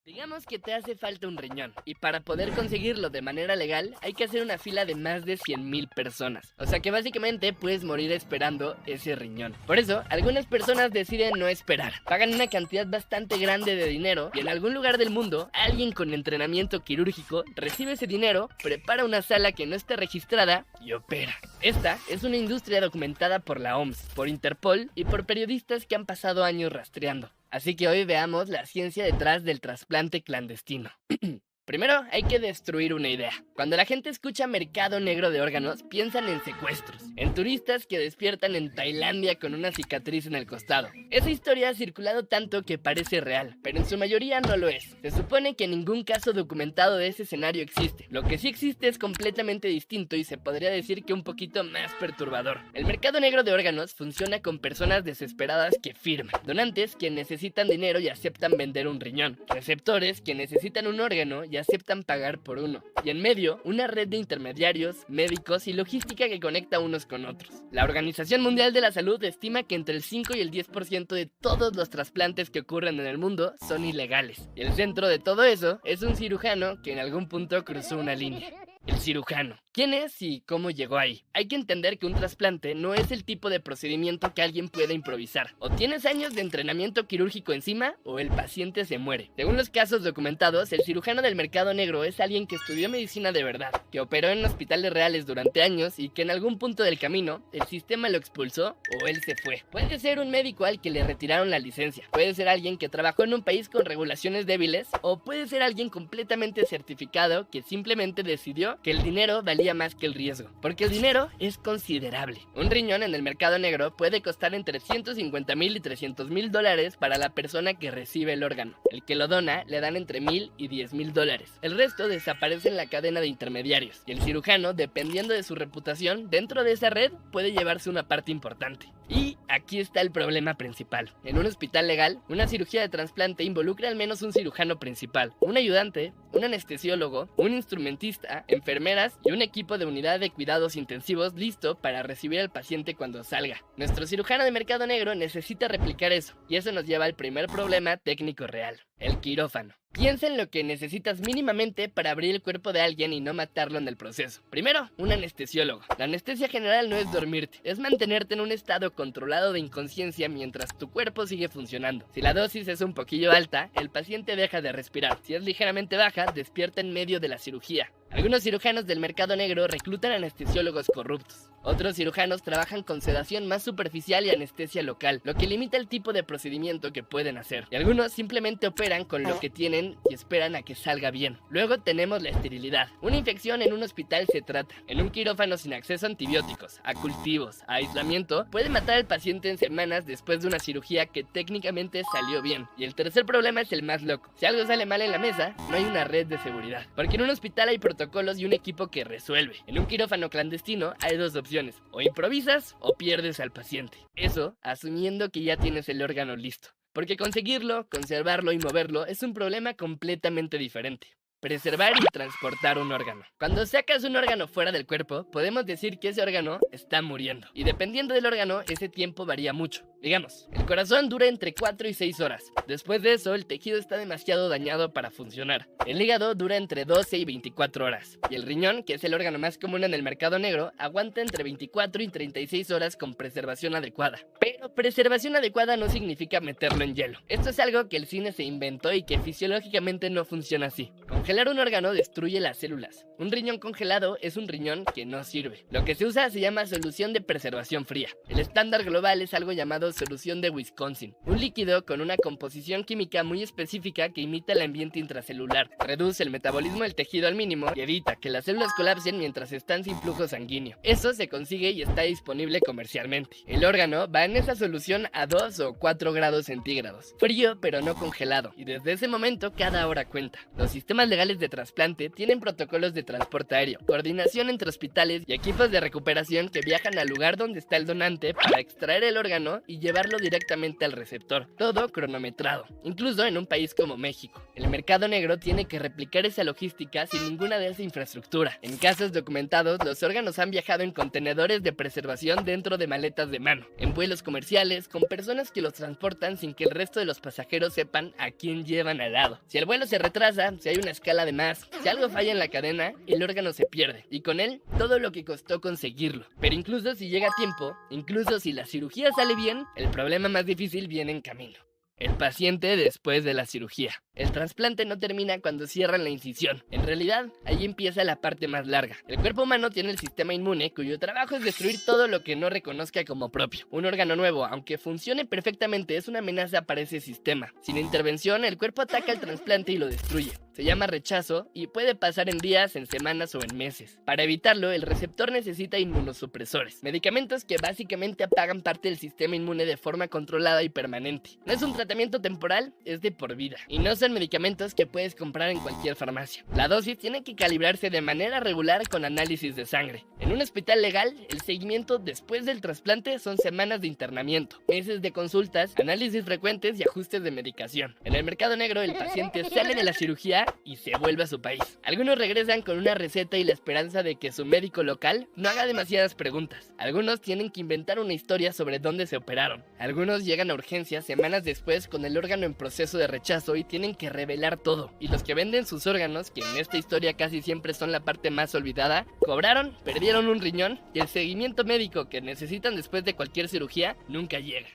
Digamos que te hace falta un riñón, y para poder conseguirlo de manera legal hay que hacer una fila de más de 100,000 personas. O sea que básicamente puedes morir esperando ese riñón. Por eso, algunas personas deciden no esperar. Pagan una cantidad bastante grande de dinero y en algún lugar del mundo, alguien con entrenamiento quirúrgico recibe ese dinero, prepara una sala que no está registrada y opera. Esta es una industria documentada por la OMS, por Interpol y por periodistas que han pasado años rastreando. Así que hoy veamos la ciencia detrás del trasplante clandestino. Primero hay que destruir una idea. Cuando la gente escucha mercado negro de órganos, piensan en secuestros, en turistas que despiertan en Tailandia con una cicatriz en el costado. Esa historia ha circulado tanto que parece real, pero en su mayoría no lo es. Se supone que ningún caso documentado de ese escenario existe. Lo que sí existe es completamente distinto y se podría decir que un poquito más perturbador. El mercado negro de órganos funciona con personas desesperadas que firman, donantes que necesitan dinero y aceptan vender un riñón, receptores que necesitan un órgano y aceptan pagar por uno, y en medio una red de intermediarios, médicos y logística que conecta unos con otros. La Organización Mundial de la Salud estima que entre el 5 y el 10% de todos los trasplantes que ocurren en el mundo son ilegales, y el centro de todo eso es un cirujano que en algún punto cruzó una línea. El cirujano. ¿Quién es y cómo llegó ahí? Hay que entender que un trasplante no es el tipo de procedimiento que alguien puede improvisar. O tienes años de entrenamiento quirúrgico encima, o el paciente se muere. Según los casos documentados, el cirujano del mercado negro es alguien que estudió medicina de verdad, que operó en hospitales reales durante años y que en algún punto del camino, el sistema lo expulsó o él se fue. Puede ser un médico al que le retiraron la licencia, puede ser alguien que trabajó en un país con regulaciones débiles, o puede ser alguien completamente certificado que simplemente decidió que el dinero valía más que el riesgo, porque el dinero es considerable. Un riñón en el mercado negro puede costar entre $150,000 y $300,000 para la persona que recibe el órgano. El que lo dona le dan entre $1,000 y $10,000. El resto desaparece en la cadena de intermediarios, y el cirujano, dependiendo de su reputación, dentro de esa red puede llevarse una parte importante. Y aquí está el problema principal. En un hospital legal, una cirugía de trasplante involucra al menos un cirujano principal, un ayudante, un anestesiólogo, un instrumentista, enfermeras y un equipo de unidad de cuidados intensivos listo para recibir al paciente cuando salga. Nuestro cirujano de mercado negro necesita replicar eso, y eso nos lleva al primer problema técnico real: el quirófano. Piensa en lo que necesitas mínimamente para abrir el cuerpo de alguien y no matarlo en el proceso. Primero, un anestesiólogo. La anestesia general no es dormirte, es mantenerte en un estado controlado de inconsciencia mientras tu cuerpo sigue funcionando. Si la dosis es un poquillo alta, el paciente deja de respirar. Si es ligeramente baja, despierta en medio de la cirugía. Algunos cirujanos del mercado negro reclutan anestesiólogos corruptos. Otros cirujanos trabajan con sedación más superficial y anestesia local, lo que limita el tipo de procedimiento que pueden hacer. Y algunos simplemente operan con lo que tienen y esperan a que salga bien. Luego tenemos la esterilidad. Una infección en un hospital se trata. En un quirófano sin acceso a antibióticos, a cultivos, a aislamiento, puede matar al paciente en semanas después de una cirugía que técnicamente salió bien. Y el tercer problema es el más loco. Si algo sale mal en la mesa, no hay una red de seguridad. Porque en un hospital hay protocolos y un equipo que resuelve. En un quirófano clandestino hay dos opciones: o improvisas o pierdes al paciente. Eso asumiendo que ya tienes el órgano listo. Porque conseguirlo, conservarlo y moverlo es un problema completamente diferente. Preservar y transportar un órgano. Cuando sacas un órgano fuera del cuerpo, podemos decir que ese órgano está muriendo. Y dependiendo del órgano, ese tiempo varía mucho. Digamos, el corazón dura entre 4 y 6 horas. Después de eso, el tejido está demasiado dañado para funcionar. El hígado dura entre 12 y 24 horas. Y el riñón, que es el órgano más común en el mercado negro, aguanta entre 24 y 36 horas con preservación adecuada. Pero preservación adecuada no significa meterlo en hielo. Esto es algo que el cine se inventó y que fisiológicamente no funciona así. Congelar un órgano destruye las células. Un riñón congelado es un riñón que no sirve. Lo que se usa se llama solución de preservación fría. El estándar global es algo llamado solución de Wisconsin, un líquido con una composición química muy específica que imita el ambiente intracelular, reduce el metabolismo del tejido al mínimo y evita que las células colapsen mientras están sin flujo sanguíneo. Eso se consigue y está disponible comercialmente. El órgano va en esa solución a 2 o 4 grados centígrados, frío pero no congelado, y desde ese momento cada hora cuenta. Los sistemas legales de trasplante tienen protocolos de transporte aéreo, coordinación entre hospitales y equipos de recuperación que viajan al lugar donde está el donante para extraer el órgano y llevarlo directamente al receptor, todo cronometrado, incluso en un país como México. El mercado negro tiene que replicar esa logística sin ninguna de esa infraestructura. En casos documentados, los órganos han viajado en contenedores de preservación dentro de maletas de mano, en vuelos comerciales, con personas que los transportan sin que el resto de los pasajeros sepan a quién llevan al lado. Si el vuelo se retrasa, si hay una escala de más, si algo falla en la cadena, el órgano se pierde, y con él, todo lo que costó conseguirlo. Pero incluso si llega a tiempo, incluso si la cirugía sale bien, el problema más difícil viene en camino: el paciente después de la cirugía. El trasplante no termina cuando cierran la incisión. En realidad, ahí empieza la parte más larga. El cuerpo humano tiene el sistema inmune, cuyo trabajo es destruir todo lo que no reconozca como propio. Un órgano nuevo, aunque funcione perfectamente, es una amenaza para ese sistema. Sin intervención, el cuerpo ataca el trasplante y lo destruye. Se llama rechazo y puede pasar en días, en semanas o en meses. Para evitarlo, el receptor necesita inmunosupresores, medicamentos que básicamente apagan parte del sistema inmune de forma controlada y permanente. No es un tratamiento temporal, es de por vida. Y no son medicamentos que puedes comprar en cualquier farmacia. La dosis tiene que calibrarse de manera regular con análisis de sangre. En un hospital legal, el seguimiento después del trasplante son semanas de internamiento, meses de consultas, análisis frecuentes y ajustes de medicación. En el mercado negro, el paciente sale de la cirugía y se vuelve a su país. Algunos regresan con una receta y la esperanza de que su médico local no haga demasiadas preguntas. Algunos tienen que inventar una historia sobre dónde se operaron. Algunos llegan a urgencias semanas después con el órgano en proceso de rechazo y tienen que revelar todo. Y los que venden sus órganos, que en esta historia casi siempre son la parte más olvidada, cobraron, perdieron un riñón y el seguimiento médico que necesitan después de cualquier cirugía nunca llega.